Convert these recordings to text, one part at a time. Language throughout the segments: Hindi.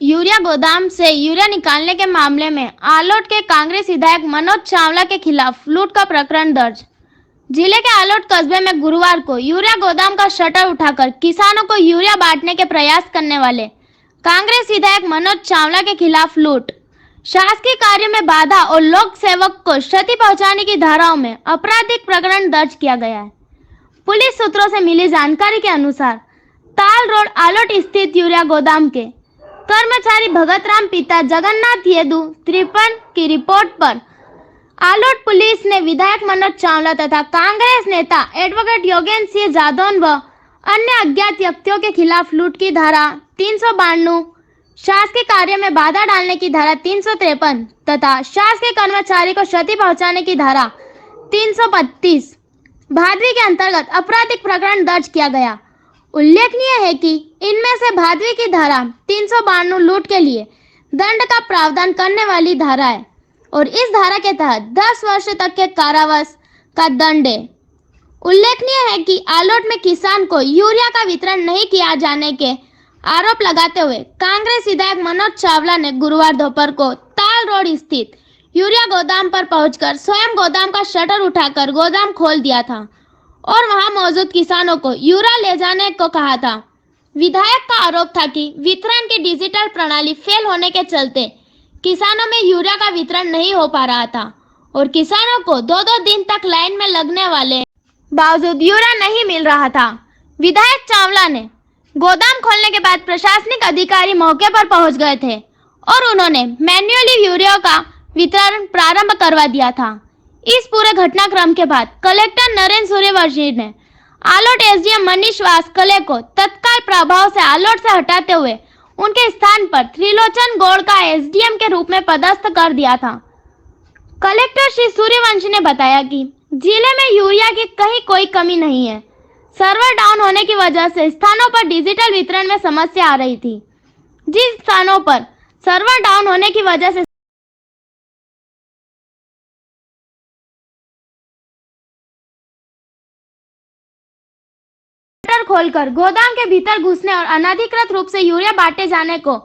यूरिया गोदाम से यूरिया निकालने के मामले में आलोट के कांग्रेस विधायक मनोज चावला के खिलाफ लूट का प्रकरण दर्ज। जिले के आलोट कस्बे में गुरुवार को यूरिया गोदाम का शटर उठाकर किसानों को यूरिया बांटने के प्रयास करने वाले कांग्रेस विधायक मनोज चावला के खिलाफ लूट, शासकीय कार्य में बाधा और लोक सेवक को क्षति पहुंचाने की धाराओं में आपराधिक प्रकरण दर्ज किया गया है। पुलिस सूत्रों से मिली जानकारी के अनुसार ताल रोड आलोट स्थित यूरिया गोदाम के कर्मचारी भगत राम पिता जगन्नाथ येदू 53 की रिपोर्ट पर आलोट पुलिस ने विधायक मनोज चावला तथा कांग्रेस नेता एडवोकेट योगेंद्र सिंह जादौन व अन्य अज्ञात व्यक्तियों के खिलाफ लूट की धारा 392, शासकीय कार्य में बाधा डालने की धारा 353 तथा शासकीय कर्मचारी को क्षति पहुंचाने की धारा 332 भादवी के अंतर्गत आपराधिक प्रकरण दर्ज किया गया। उल्लेखनीय है कि इनमें से भादवी की धारा 392 लूट के लिए दंड का प्रावधान करने वाली धारा है और इस धारा के तहत 10 वर्ष तक के कारावास का दंड है। उल्लेखनीय है कि आलोट में किसान को यूरिया का वितरण नहीं किया जाने के आरोप लगाते हुए कांग्रेस विधायक मनोज चावला ने गुरुवार दोपहर को ताल रोड स्थित यूरिया गोदाम पर पहुंचकर स्वयं गोदाम का शटर उठाकर गोदाम खोल दिया था और वहां मौजूद किसानों को यूरिया ले जाने को कहा था। विधायक का आरोप था कि वितरण की डिजिटल प्रणाली फेल होने के चलते किसानों में यूरिया का वितरण नहीं हो पा रहा था और किसानों को 2-2 दिन तक लाइन में लगने वाले बावजूद यूरिया नहीं मिल रहा था। विधायक चावला ने गोदाम खोलने के बाद प्रशासनिक अधिकारी मौके पर पहुंच गए थे और उन्होंने मैन्युअली यूरिया का वितरण प्रारंभ करवा दिया था। इस पूरे घटनाक्रम के बाद कलेक्टर नरेंद्र सूर्यवंशी ने आलोट एसडीएम मनीष वास्कले को तत्काल प्रभाव से आलोट से हटाते हुए उनके स्थान पर त्रिलोचन गौड़ का एसडीएम के रूप में पदस्थ कर दिया था। कलेक्टर श्री सूर्यवंशी ने बताया कि जिले में यूरिया की कहीं कोई कमी नहीं है। सर्वर डाउन होने की वजह से स्थानों पर डिजिटल वितरण में समस्या आ रही थी। जिस स्थानों पर सर्वर डाउन होने की वजह से खोलकर गोदाम के भीतर घुसने और अनधिकृत रूप से यूरिया बांटे जाने को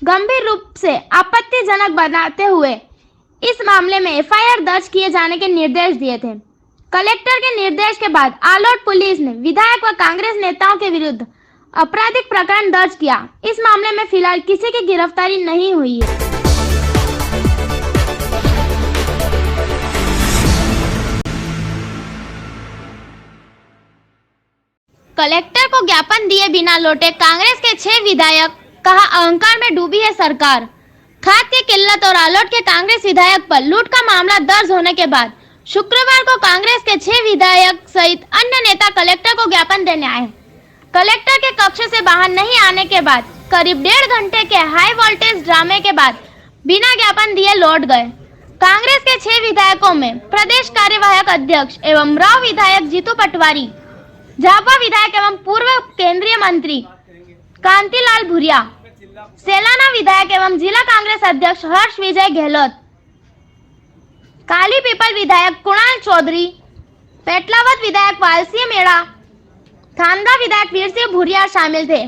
गंभीर रूप से आपत्तिजनक बनाते हुए इस मामले में एफआईआर दर्ज किए जाने के निर्देश दिए थे। कलेक्टर के निर्देश के बाद आलोट पुलिस ने विधायक व कांग्रेस नेताओं के विरुद्ध आपराधिक प्रकरण दर्ज किया। इस मामले में फिलहाल किसी की गिरफ्तारी नहीं हुई है। कलेक्टर को ज्ञापन दिए बिना लौटे कांग्रेस के 6 विधायक, कहा अहंकार में डूबी है सरकार। खाद की किल्लत और आलोट के कांग्रेस विधायक पर लूट का मामला दर्ज होने के बाद शुक्रवार को कांग्रेस के 6 विधायक सहित अन्य नेता कलेक्टर को ज्ञापन देने आए। कलेक्टर के कक्ष से बाहर नहीं आने के बाद करीब 1.5 घंटे के हाई वोल्टेज ड्रामे के बाद बिना ज्ञापन दिए लौट गए। कांग्रेस के 6 विधायकों में प्रदेश कार्यवाहक अध्यक्ष एवं राव विधायक जीतू पटवारी, झाबुआ विधायक एवं पूर्व केंद्रीय मंत्री कांतिलाल भूरिया, सेलाना विधायक एवं जिला कांग्रेस अध्यक्ष हर्ष विजय गहलोत, काली पीपल विधायक कुणाल चौधरी, पेटलावत विधायक वालसिंह मेड़ा, थांदा विधायक वीर सिंह भूरिया शामिल थे।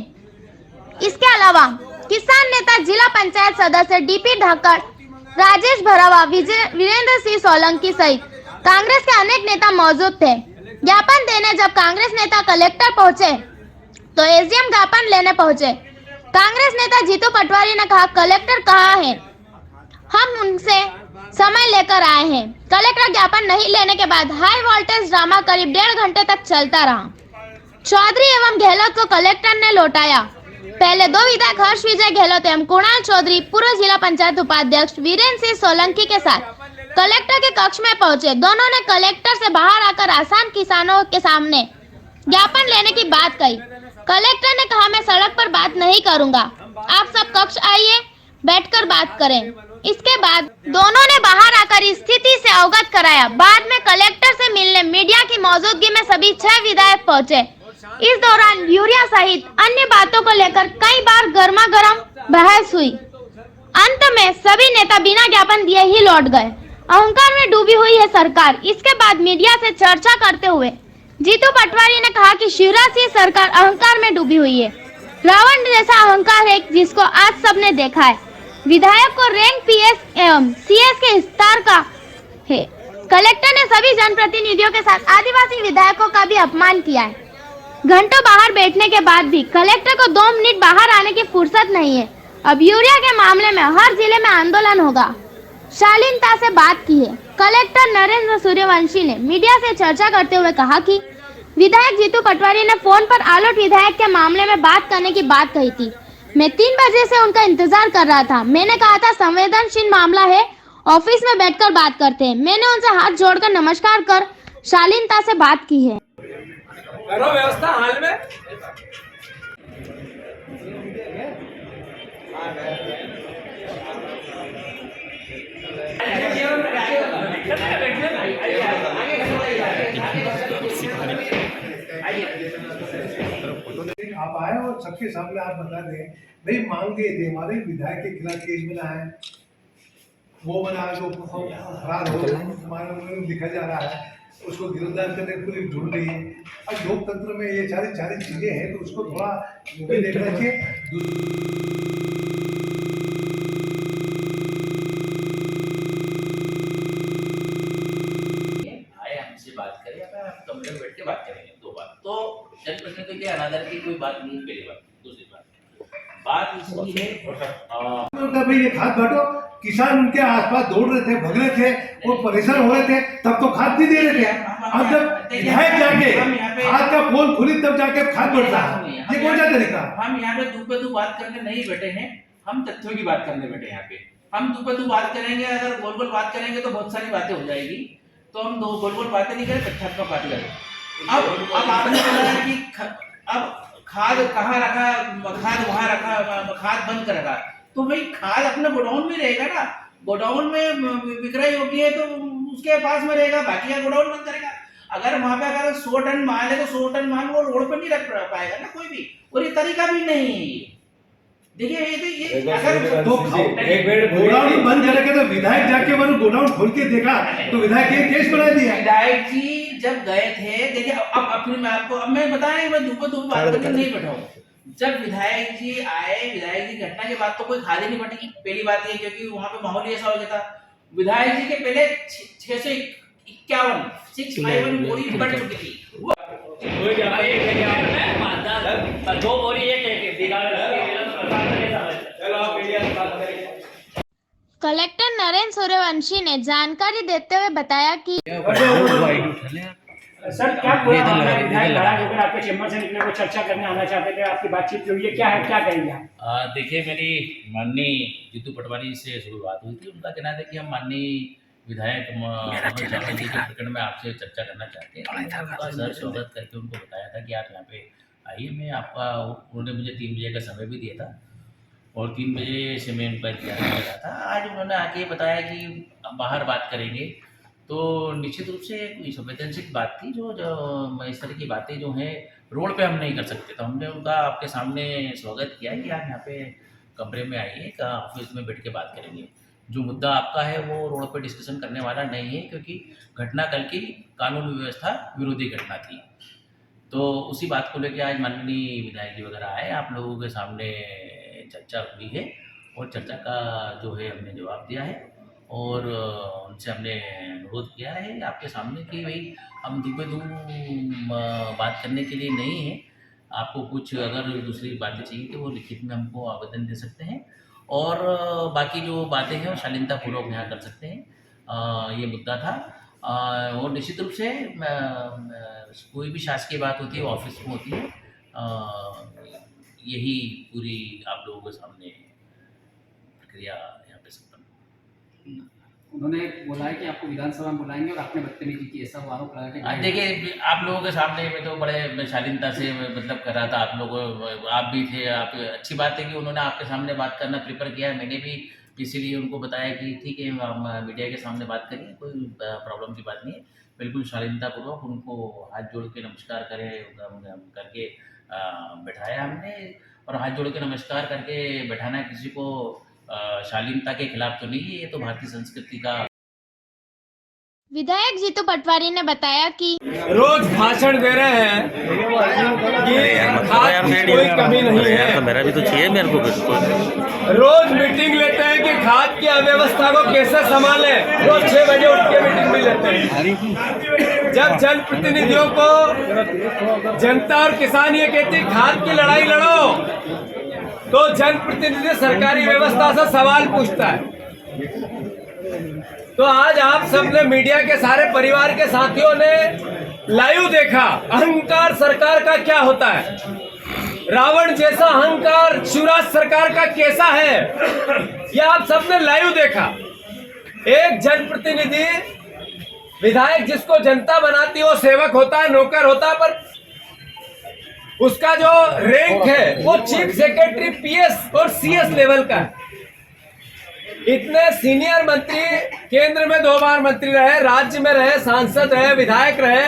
इसके अलावा किसान नेता जिला पंचायत सदस्य डीपी ढक्कड़, राजेश भरावा, वीरेंद्र सिंह सोलंकी सहित कांग्रेस के अनेक नेता मौजूद थे। ज्ञापन देने जब कांग्रेस नेता कलेक्टर पहुंचे तो एसडीएम ज्ञापन लेने पहुंचे। कांग्रेस नेता जीतू पटवारी ने कहा, कलेक्टर कहाँ है? हम उनसे समय लेकर आए हैं। कलेक्टर ज्ञापन नहीं लेने के बाद हाई वोल्टेज ड्रामा करीब 1.5 घंटे तक चलता रहा। चौधरी एवं गहलोत को कलेक्टर ने लौटाया। पहले 2 विधायक हर्ष विजय गहलोत एवं कुणाल चौधरी पूर्व जिला पंचायत उपाध्यक्ष वीरेंद्र सिंह सोलंकी के साथ कलेक्टर के कक्ष में पहुंचे। दोनों ने कलेक्टर से बाहर आकर आसान किसानों के सामने ज्ञापन लेने की बात कही। कलेक्टर ने कहा, मैं सड़क पर बात नहीं करूंगा, आप सब कक्ष आइए, बैठकर बात करें। इसके बाद दोनों ने बाहर आकर स्थिति से अवगत कराया। बाद में कलेक्टर से मिलने मीडिया की मौजूदगी में सभी 6 विधायक पहुंचे। इस दौरान यूरिया सहित अन्य बातों को लेकर कई बार गर्मा गर्म बहस हुई। अंत में सभी नेता बिना ज्ञापन दिए ही लौट गए। अहंकार में डूबी हुई है सरकार। इसके बाद मीडिया से चर्चा करते हुए जीतू पटवारी ने कहा कि शिवराज सिंह सरकार अहंकार में डूबी हुई है। रावण जैसा अहंकार है जिसको आज सबने देखा है। विधायक को रैंक पीएस एवं सीएस के विस्तार का है। कलेक्टर ने सभी जनप्रतिनिधियों के साथ आदिवासी विधायकों का भी अपमान किया है। घंटों बाहर बैठने के बाद भी कलेक्टर को 2 मिनट बाहर आने की फुर्सत नहीं है। अब यूरिया के मामले में हर जिले में आंदोलन होगा। शालीनता से बात की है। कलेक्टर नरेंद्र सूर्यवंशी ने मीडिया से चर्चा करते हुए कहा कि विधायक जीतू पटवारी ने फोन पर आलोट विधायक के मामले में बात करने की बात कही थी। मैं 3 बजे से उनका इंतजार कर रहा था। मैंने कहा था संवेदनशील मामला है, ऑफिस में बैठकर बात करते हैं। मैंने उनसे हाथ जोड़कर नमस्कार कर शालीनता से बात की है। करो व्यवस्था हाल में। आप आए और सबके सामने आप बता दें भाई मांग दिए थे हमारे विधायक के खिलाफ केस बना है, वो बना जो फरार हो हमारे लिखा जा रहा है, उसको गिरफ्तार करने की पुलिस ढूंढ रही है। अब लोकतंत्र में ये सारी चीजें हैं तो उसको थोड़ा वो भी देखना चाहिए। बात करें या आप कमरे में बैठ के बात करेंगे 2 बात तो जनप्रतिनिधि के अनादर की कोई बात नहीं। पहली बात। दूसरी बात इसकी है भाई ये खाद बांटो, किसान उनके आसपास दौड़ रहे थे, भग रहे थे, वो परेशान हो रहे थे, तब तो खाद नहीं दे रहे थे। अब जब विधायक जाके खाद का पोल खुली तब जाके खाद बढ़ता है, ये कौन सा तरीका? हम यहाँ पे दू बात करने नहीं बैठे हैं, हम तथ्यों की बात करने बैठे हैं। यहाँ पे हम दू बात करेंगे, अगर गोल गोल बात करेंगे तो बहुत सारी बातें हो जाएगी। तो हम 2 गोल गोल बातें नहीं करें, तथ्यात्मक बात करें। अब आपने बोला है कि अब खाद कहाँ रखा, खाद वहां रखा, खाद बंद कर रखा, तो भाई खाद अपने गोडाउन में रहेगा ना। गोडाउन में विक्रय योग्य है तो उसके पास में रहेगा, बाकी का गोडाउन बंद करेगा। अगर वहां पे अगर 100 टन माल है तो 100 टन माल वो रोड पर नहीं रख पाएगा ना कोई भी, और ये तरीका भी नहीं है। देखिए ये अगर तो गोडाउन बंद करेंगे तो विधायक जाके वो गोडाउन खोल के देखा तो विधायक के केस बना दिया। विधायक जी जब गए थे, देखिए अब फिर मैं आपको अब मैं बताया मैं दो बात करके नहीं बैठा हूँ। जब विधायक जी आए, विधायक जी घटना के बाद तो कोई खाली नहीं बटेगी। पहली बात ये क्योंकि वहां पे माहौल ऐसा हो गया था। विधायक जी के पहले 651 बोरी बढ़ चुकी थी। दो बोरी एक कलेक्टर नरेंद्र सूर्यवंशी ने जानकारी देते हुए बताया कि सर क्या पूरा मामला है? विधायक नाराज होकर आपके चेंबर से निकले, वो चर्चा करने आना चाहते थे, आपकी बातचीत हुई है, क्या है, क्या कहेंगे आप? देखिए मेरी माननीय जीतू पटवारी से सुबह बात हुई थी। उनका कहना था कि हम माननीय विधायक मनोज चावला जी के प्रकरण में आपसे चर्चा करना चाहते हैं। उनका सर स्वागत करके उनको बताया था कि आप यहाँ पे आइए, मैं आपका, उन्होंने मुझे 3 बजे का समय भी दिया था और 3 बजे से मैं उनका इंतजार कर रहा था। आज उन्होंने आके बताया कि बाहर बात करेंगे, तो निश्चित रूप से कोई संवेदनशील बात थी। जो इस तरह की बातें जो हैं रोड पे हम नहीं कर सकते, तो हमने उनका आपके सामने स्वागत किया है कि आप यहाँ पे कमरे में आइए, ऑफिस में बैठ के बात करेंगे। जो मुद्दा आपका है वो रोड पे डिस्कशन करने वाला नहीं है, क्योंकि घटना कल की कानून व्यवस्था विरोधी घटना थी। तो उसी बात को लेकर आज माननीय विधायक जी वगैरह आए, आप लोगों के सामने चर्चा हुई है और चर्चा का जो है हमने जवाब दिया है और उनसे हमने अनुरोध किया है आपके सामने कि भाई हम दू बात करने के लिए नहीं है। आपको कुछ अगर दूसरी बातें चाहिए तो वो लिखित में हमको आवेदन दे सकते हैं और बाकी जो बातें हैं वो शालीनतापूर्वक यहाँ कर सकते हैं। ये मुद्दा था और निश्चित रूप से कोई भी शासकीय बात होती है वो ऑफिस में होती है। यही पूरी आप लोगों के सामने प्रक्रिया यहाँ पे संपन्न। उन्होंने बोला है कि आपको विधानसभा में बुलाएंगे और आपने बदतमीजी की, ऐसा वो आरोप लगा के। देखिए आप लोगों के सामने मैं तो बड़े शालीनता से मतलब कर रहा था। आप लोग, आप भी थे, आप, अच्छी बात है कि उन्होंने आपके सामने बात करना प्रेफर किया है। मैंने भी इसीलिए उनको बताया कि ठीक है हम मीडिया के सामने बात करिए, कोई प्रॉब्लम की बात नहीं है। बिल्कुल शालीनतापूर्वक उनको हाथ जोड़ के नमस्कार करके बैठाया हमने। और हाथ जोड़ के नमस्कार करके बैठाना किसी को शालीनता के खिलाफ तो नहीं है, ये तो भारतीय संस्कृति का विधायक जीतू पटवारी ने बताया कि रोज भाषण दे रहे हैं कि खाद की कोई कमी नहीं है। मेरा भी तो चाहिए मेरे को बिल्कुल। रोज मीटिंग लेते हैं कि खाद की अव्यवस्था को कैसे संभाले। रोज 6 बजे उठ के मीटिंग भी लेते हैं। जब जनप्रतिनिधियों को जनता और किसान ये कहते खाद की लड़ाई लड़ो, तो जनप्रतिनिधि सरकारी व्यवस्था से सवाल पूछता है। तो आज आप सबने मीडिया के सारे परिवार के साथियों ने लाइव देखा अहंकार सरकार का क्या होता है। रावण जैसा अहंकार शिवराज सरकार का कैसा है, यह आप सबने लाइव देखा। एक जनप्रतिनिधि विधायक जिसको जनता बनाती है वो सेवक होता है, नौकर होता है, पर उसका जो रैंक है वो चीफ सेक्रेटरी पीएस और सीएस लेवल का है। इतने सीनियर मंत्री केंद्र में 2 बार मंत्री रहे, राज्य में रहे, सांसद रहे, विधायक रहे।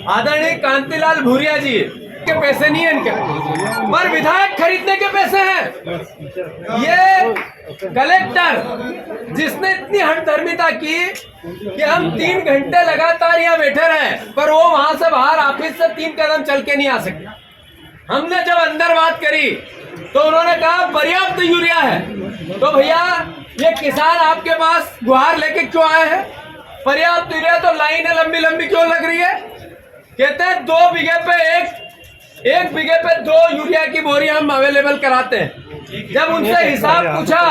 आदरणीय कांतिलाल भूरिया जी के पैसे नहीं है इनके, पर विधायक खरीदने के पैसे हैं। ये कलेक्टर जिसने इतनी हठधर्मिता की कि हम 3 घंटे लगातार यहाँ बैठे रहे, पर वो वहां से बाहर ऑफिस से 3 कदम चल के नहीं आ सके। हमने जब अंदर बात करी तो उन्होंने कहा पर्याप्त यूरिया है। तो भैया ये किसान आपके पास गुहार लेके क्यों आए हैं? पर्याप्त यूरिया तो लाइनें लंबी लंबी क्यों लग रही है? कहते हैं 2 बीघे पे एक बीघे पे 2 यूरिया की बोरी हम अवेलेबल कराते हैं। जब उनसे हिसाब पूछा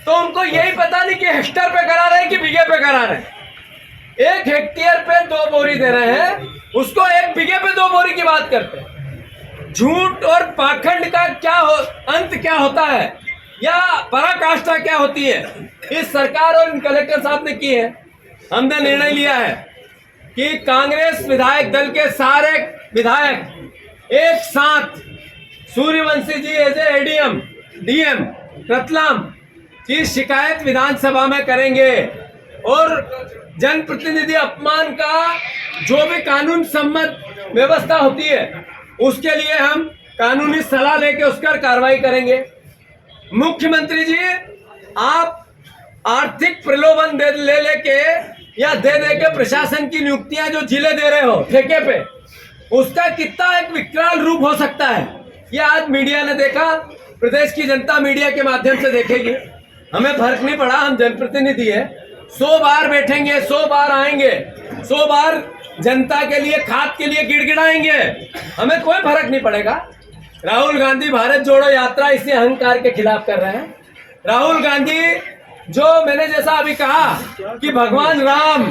तो उनको यही पता नहीं कि हेक्टेयर पे करा रहे हैं कि बीघे पे करा रहे हैं। 1 हेक्टेयर पे 2 बोरी दे रहे हैं, उसको 1 बीघे पे 2 बोरी की बात करते हैं। झूठ और पाखंड का अंत क्या होता है या पराकाष्ठा क्या होती है, इस सरकार और इन कलेक्टर साहब ने की है। हमने निर्णय लिया है कि कांग्रेस विधायक दल के सारे विधायक एक साथ सूर्यवंशी जी एज एडीएम डीएम रतलाम की शिकायत विधानसभा में करेंगे और जनप्रतिनिधि अपमान का जो भी कानून सम्मत व्यवस्था होती है उसके लिए हम कानूनी सलाह लेके उस पर कार्रवाई करेंगे। मुख्यमंत्री जी, आप आर्थिक प्रलोभन ले लेके या दे के प्रशासन की नियुक्तियां जो जिले दे रहे हो ठेके पे, उसका कितना एक विकराल रूप हो सकता है, ये आज मीडिया ने देखा, प्रदेश की जनता मीडिया के माध्यम से देखेगी। हमें फर्क नहीं पड़ा, हम जनप्रतिनिधि है। 100 बार बैठेंगे, 100 बार आएंगे, 100 बार जनता के लिए खाद के लिए गिड़गिड़ाएंगे, हमें कोई फर्क नहीं पड़ेगा। राहुल गांधी भारत जोड़ो यात्रा इसी अहंकार के खिलाफ कर रहे हैं। राहुल गांधी जो मैंने जैसा अभी कहा कि भगवान राम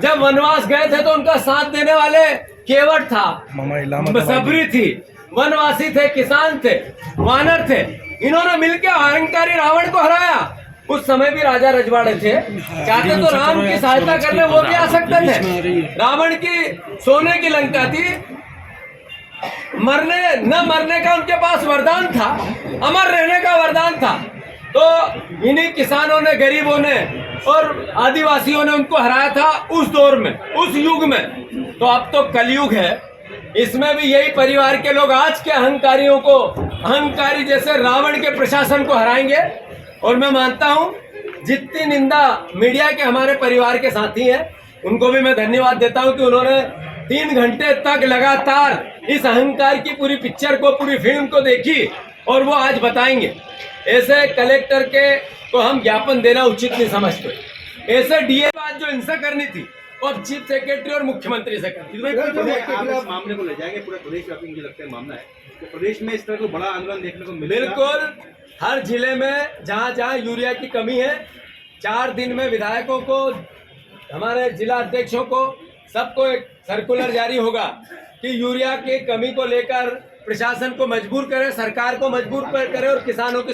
जब वनवास गए थे तो उनका साथ देने वाले केवट था, सबरी थी, वनवासी थे, किसान थे, वानर थे। इन्होंने मिलकर अहंकारी रावण को हराया। उस समय भी राजा रजवाड़े थे, चाहते तो राम की सहायता करने वो भी आ सकते थे। रावण की सोने की लंका थी, मरने न मरने का उनके पास वरदान था, अमर रहने का वरदान था। तो इन्हीं किसानों ने, गरीबों ने और आदिवासियों ने उनको हराया था उस दौर में, उस युग में। तो अब तो कलयुग है, इसमें भी यही परिवार के लोग आज के अहंकारियों को, अहंकारी जैसे रावण के प्रशासन को हराएंगे। और मैं मानता हूं जितनी निंदा मीडिया के हमारे परिवार के साथी हैं उनको भी मैं धन्यवाद देता हूं कि उन्होंने 3 घंटे तक लगातार इस अहंकार की पूरी पिक्चर को, पूरी फिल्म को देखी और वो आज बताएंगे। ऐसे कलेक्टर के को हम ज्ञापन देना उचित नहीं समझते। ऐसे डीए बात जो इनसे करनी थी वो अब चीफ सेक्रेटरी और मुख्यमंत्री से करनी। मामले को ले जाएंगे पूरे प्रदेश व्यापी, मुझे लगता है मामला है तो प्रदेश में इस तरह को बड़ा आंदोलन देखने को मिलेगा। बिल्कुल, हर जिले में जहाँ जहाँ यूरिया की कमी है, 4 दिन में विधायकों को, हमारे जिला अध्यक्षों को, सबको एक सर्कुलर जारी होगा कि यूरिया की कमी को लेकर प्रशासन को मजबूर करे, सरकार को मजबूर करे और किसानों के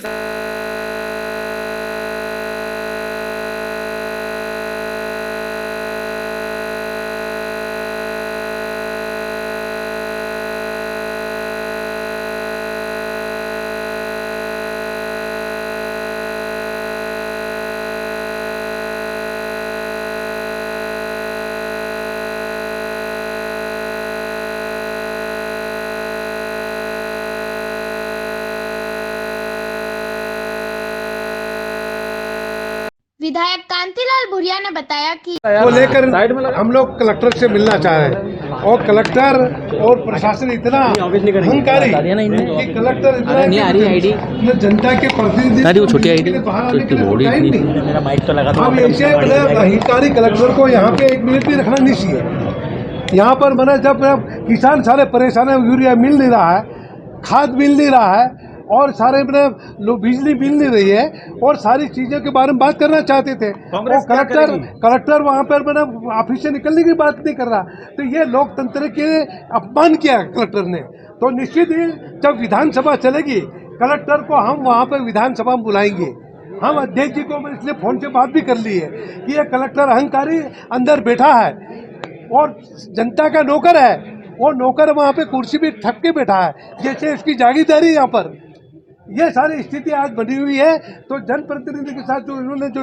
विधायक कांतिलाल भूरिया ने बताया कि को लेकर हम लोग कलेक्टर से मिलना चाह रहे हैं और कलेक्टर और प्रशासन इतना अहंकारी कि कलेक्टर इतना जनता के प्रतिनिधि हम ऐसे अहंकारी कलेक्टर को यहाँ पे एक मिनट भी रखना नहीं चाहिए। यहाँ पर मैंने जब किसान सारे परेशान है, यूरिया मिल नहीं रहा है, खाद मिल नहीं रहा है और सारे बिजली मिल नहीं रही है और सारी चीज़ों के बारे में बात करना चाहते थे और कलेक्टर वहाँ पर मैंने ऑफिस से निकलने की बात नहीं कर रहा। तो ये लोकतंत्र के अपमान किया कलेक्टर ने। तो निश्चित ही जब विधानसभा चलेगी कलेक्टर को हम वहाँ पर विधानसभा में बुलाएंगे। हम अध्यक्ष जी को मैंने इसलिए फ़ोन से बात भी कर ली है कि ये कलेक्टर अहंकारी अंदर बैठा है और जनता का नौकर है। वो नौकर वहाँ पे कुर्सी पे ठप के बैठा है जैसे इसकी जागीरदारी यहाँ पर। ये सारी स्थिति आज बनी हुई है। तो जनप्रतिनिधि के साथ जो इन्होंने जो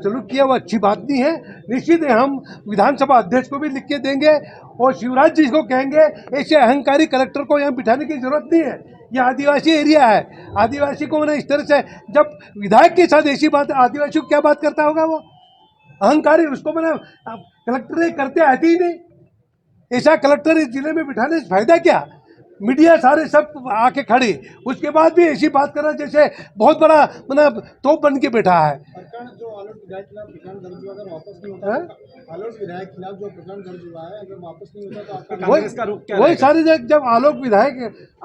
सलूक किया वो अच्छी बात नहीं है। निश्चित है हम विधानसभा अध्यक्ष को भी लिख के देंगे और शिवराज जी को कहेंगे ऐसे अहंकारी कलेक्टर को यहाँ बिठाने की जरूरत नहीं है। ये आदिवासी एरिया है, आदिवासी को मैंने इस तरह से जब विधायक के साथ ऐसी बात, आदिवासी को क्या बात करता होगा वो अहंकारी, उसको मैंने कलेक्टर करते आती ही नहीं। ऐसा कलेक्टर इस जिले में बिठाने से फायदा क्या? मीडिया सारे सब आके खड़े, उसके बाद भी ऐसी बात कर रहा जैसे बहुत बड़ा तोप बन के बैठा है। जो आलोट विधायक खिलाफ प्रकरण दर्ज हुआ अगर वापस नहीं होता, आलोट विधायक खिलाफ जो प्रकरण दर्ज हुआ है अगर वापस नहीं होता तो आपका कांग्रेस का रुख क्या रहेगा? वही सारी जब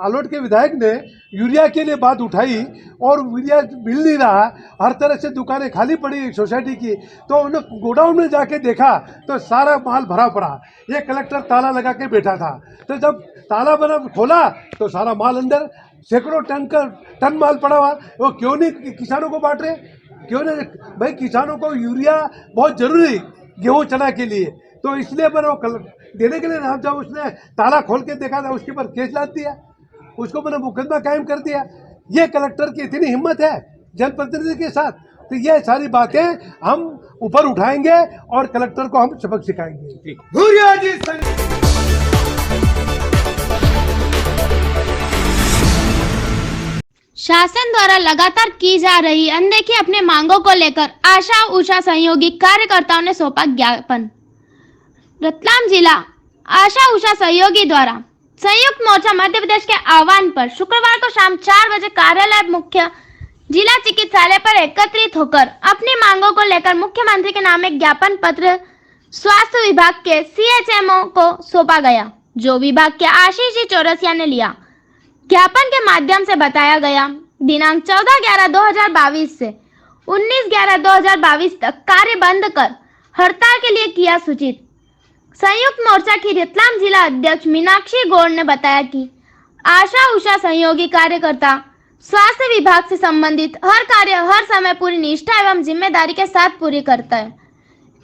आलोट के विधायक ने यूरिया के लिए बात उठाई और यूरिया मिल नहीं रहा, हर तरह से दुकानें खाली पड़ी सोसाइटी की, तो उन्होंने गोडाउन में जाके देखा तो सारा माल भरा पड़ा। ये कलेक्टर ताला लगा के बैठा था। तो जब ताला खोला तो सारा माल अंदर, सैकड़ों टन माल पड़ा हुआ। वो क्यों नहीं किसानों को बांट रहे? क्यों नहीं भाई? किसानों को यूरिया बहुत जरूरी गेहूँ चना के लिए, तो इसलिए मैंने वो देने के लिए ना, जब उसने ताला खोल के देखा था उसके ऊपर केस लाद दिया, उसको मैंने मुकदमा कायम कर दिया। ये कलेक्टर की इतनी हिम्मत है जनप्रतिनिधि के साथ। तो ये सारी बातें हम ऊपर उठाएंगे और कलेक्टर को हम सबक सिखाएंगे। भूरिया जी शासन द्वारा लगातार की जा रही अनदेखी अपने मांगों को लेकर आशा उषा सहयोगी कार्यकर्ताओं ने सौंपा ज्ञापन। रतलाम जिला आशा उषा सहयोगी द्वारा संयुक्त मोर्चा मध्य प्रदेश के आह्वान पर शुक्रवार को शाम 4 बजे कार्यालय मुख्य जिला चिकित्सालय पर एकत्रित होकर अपनी मांगों को लेकर मुख्यमंत्री के नाम एक ज्ञापन पत्र स्वास्थ्य विभाग के CHMO को सौंपा गया, जो विभाग के आशीष जी चौरसिया ने लिया। ज्ञापन के माध्यम से बताया गया दिनांक 14/11/2022 से 19/11/2022 तक कार्य बंद कर हड़ताल के लिए किया सूचित। संयुक्त मोर्चा की रतलाम जिला अध्यक्ष मीनाक्षी गौड़ ने बताया कि आशा उषा सहयोगी कार्यकर्ता स्वास्थ्य विभाग से संबंधित हर कार्य हर समय पूरी निष्ठा एवं जिम्मेदारी के साथ पूरी करता है।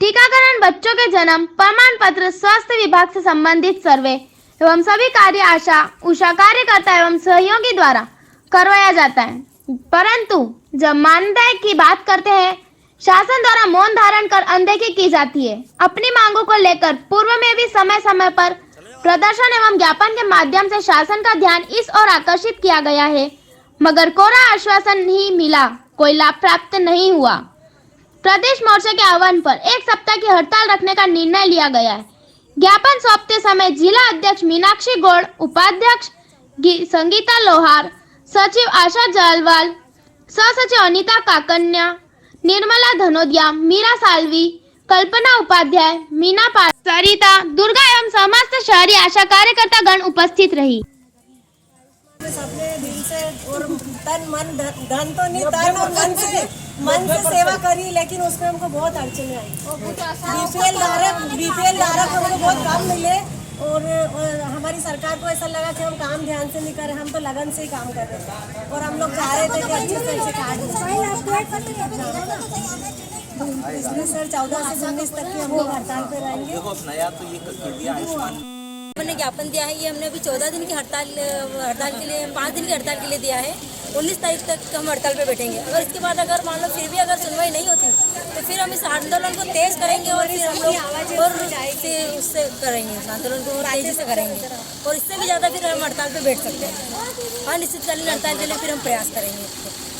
टीकाकरण, बच्चों के जन्म प्रमाण पत्र, स्वास्थ्य विभाग से संबंधित सर्वे एवं सभी कार्य आशा उषा कार्यकर्ता एवं सहयोगी द्वारा करवाया जाता है। परंतु जब मानदेय की बात करते हैं, शासन द्वारा मौन धारण कर अनदेखी की जाती है। अपनी मांगों को लेकर पूर्व में भी समय समय पर प्रदर्शन एवं ज्ञापन के माध्यम से शासन का ध्यान इस ओर आकर्षित किया गया है, मगर कोरा आश्वासन ही मिला, कोई लाभ प्राप्त नहीं हुआ। प्रदेश मोर्चा के आह्वान पर 1 सप्ताह की हड़ताल रखने का निर्णय लिया गया है। ज्ञापन सौंपते समय जिला अध्यक्ष मीनाक्षी गौड़, उपाध्यक्ष संगीता लोहार, सचिव आशा जालवाल, सहसचिव अनीता काकन्या, निर्मला धनोदिया, मीरा सालवी, कल्पना उपाध्याय, मीना पाल, सरिता, दुर्गा एवं समस्त शहरी आशा कार्यकर्ता गण उपस्थित रही। अपने दिल से और तन मन धन तो नहीं, तन और मन से सेवा करी, लेकिन उसमें हमको बहुत अड़चने आई। बीपीएल धारक हमको बहुत काम मिले और हमारी सरकार को ऐसा लगा कि हम काम ध्यान से नहीं कर रहे, हम तो लगन से ही काम कर रहे थे और हम लोग चाह रहे थे कि अच्छे से कार्ड इसलिए सर 14 से 19 तक की हम लोग हड़ताल पे रहेंगे। हमने ज्ञापन दिया है, ये हमने अभी 14 दिन की हड़ताल के लिए 5 दिन की हड़ताल के लिए दिया है। 19 तारीख तक हम हड़ताल पे बैठेंगे। अगर इसके बाद अगर मान लो फिर भी अगर सुनवाई नहीं होती तो फिर हम इस आंदोलन को तेज करेंगे और फिर हम लोग और उससे करेंगे, इस आंदोलन को तेजी से करेंगे और इससे भी ज़्यादा फिर हम हड़ताल पे बैठ सकते हैं। अनिश्चितकालीन हड़ताल के लिए फिर हम प्रयास करेंगे।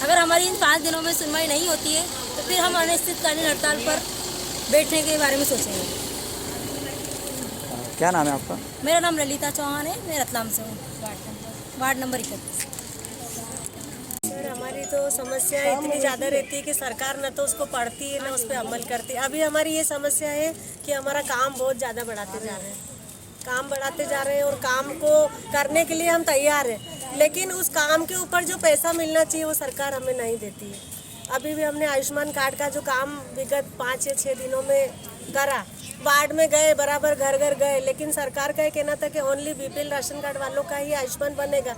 अगर हमारी इन 5 दिनों में सुनवाई नहीं होती है तो फिर हम अनिश्चितकालीन हड़ताल पर बैठने के बारे में सोचेंगे। क्या नाम है आपका? मेरा नाम ललिता चौहान है, मैं रतलाम से हूँ, वार्ड नंबर 31। सर हमारी तो समस्या इतनी ज़्यादा रहती है कि सरकार न तो उसको पढ़ती है न उस पर अमल करती है। अभी हमारी ये समस्या है कि हमारा काम बहुत ज़्यादा बढ़ाते जा रहे हैं, काम बढ़ाते जा रहे हैं और काम को करने के लिए हम तैयार हैं, लेकिन उस काम के ऊपर जो पैसा मिलना चाहिए वो सरकार हमें नहीं देती है। अभी भी हमने आयुष्मान कार्ड का जो काम विगत 5 या 6 दिनों में करा, वार्ड में गए, बराबर घर घर गए, लेकिन सरकार का ये कहना था कि ओनली बीपीएल राशन कार्ड वालों का ही आयुष्मान बनेगा।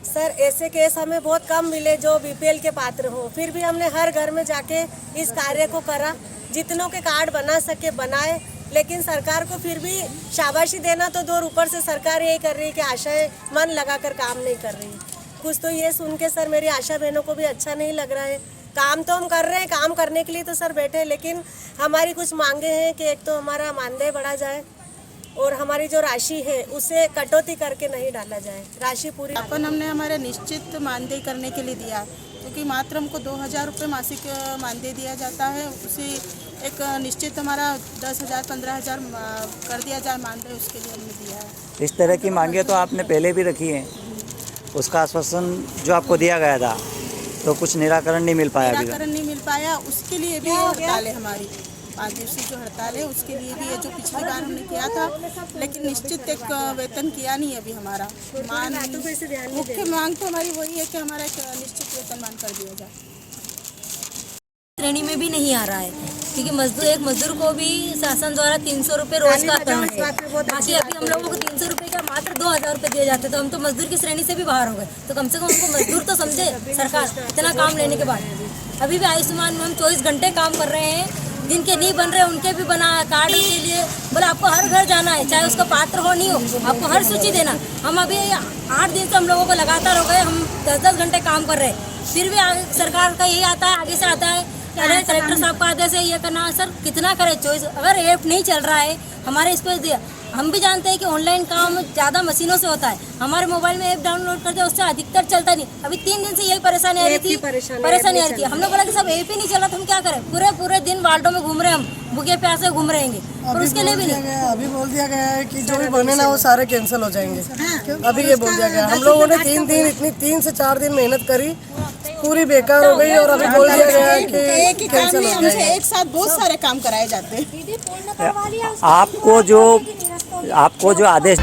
सर ऐसे केस हमें बहुत कम मिले जो बीपीएल के पात्र हो, फिर भी हमने हर घर में जाके इस कार्य को करा, जितनों के कार्ड बना सके बनाए, लेकिन सरकार को फिर भी शाबाशी देना तो दूर, ऊपर से सरकार यही कर रही है कि आशाएं मन लगाकर काम नहीं कर रही। कुछ तो ये सुन के सर मेरी आशा बहनों को भी अच्छा नहीं लग रहा है। काम तो हम कर रहे हैं, काम करने के लिए तो सर बैठे, लेकिन हमारी कुछ मांगे हैं कि एक तो हमारा मानदेय बढ़ा जाए और हमारी जो राशि है उसे कटौती करके नहीं डाला जाए, राशि पूरी। अपन हमने हमारे निश्चित मानदेय करने के लिए दिया, क्योंकि मात्र हमको 2000 रुपये मासिक मानदेय दिया जाता है, उसी एक निश्चित हमारा 10,000 15,000 कर दिया जाए मानदेय, उसके लिए हमने दिया है। इस तरह की मांगे तो आपने पहले भी रखी हैं, उसका आश्वासन जो आपको दिया गया था तो कुछ निराकरण नहीं मिल पाया? निराकरण नहीं मिल पाया, उसके लिए भी हड़ताल है हमारी, 5 दिवसीय जो हड़ताल है उसके लिए भी है, जो पिछली बार हमने किया था, लेकिन निश्चित एक वेतन किया नहीं अभी हमारा। मुख्य मांग तो हमारी वही है कि हमारा एक निश्चित वेतनमान कर दिया जाए। श्रेणी में भी नहीं आ रहा है, क्योंकि एक मजदूर को भी शासन द्वारा 300 रुपये रोज का करना है, बाकी अभी हम लोगों को 300 रुपये का मात्र 2000 रुपये दिए जाते, तो हम तो मजदूर की श्रेणी से भी बाहर हो गए। तो कम से कम हमको मजदूर तो समझे सरकार, इतना काम लेने के बाद। अभी भी आयुष्मान में हम 24 घंटे काम कर रहे हैं, जिनके नहीं बन रहे उनके भी बना कार्ड के लिए बोला आपको हर घर जाना है, चाहे उसका पात्र हो नहीं हो, आपको हर सूची देना। हम अभी 8 दिन से हम लोगों को लगातार हो गए, हम 10-10 घंटे काम कर रहे हैं, फिर भी सरकार का यही आता है, आगे से आता है अरे कलेक्टर साहब का आदेश है ये करना है। सर कितना करे चॉइस, अगर ऐप नहीं चल रहा है हमारे इस पर, हम भी जानते हैं कि ऑनलाइन काम ज़्यादा मशीनों से होता है, हमारे मोबाइल में ऐप डाउनलोड करते हैं उससे अधिकतर चलता नहीं। अभी 3 दिन से यही परेशानी आ रही थी, परेशानी आ रही थी। हम लोग बोला कि सब ऐप ही नहीं चला तो हम क्या करें, पूरे दिन वार्डों में घूम रहे हैं, हम भूखे प्यासे घूम रहेंगे, और उसके लिए भी नहीं। अभी बोल दिया गया है कि जो भी बने ना वो सारे कैंसिल हो जाएंगे, अभी ये बोल दिया गया। हम लोगों ने 3 से 4 दिन मेहनत करी, पूरी बेकार हो गई, और अभी बोल दिया गया है कि कैंसिल हो जाएगा। एक साथ बहुत सारे काम कराए जाते हैं। आपको जो आदेश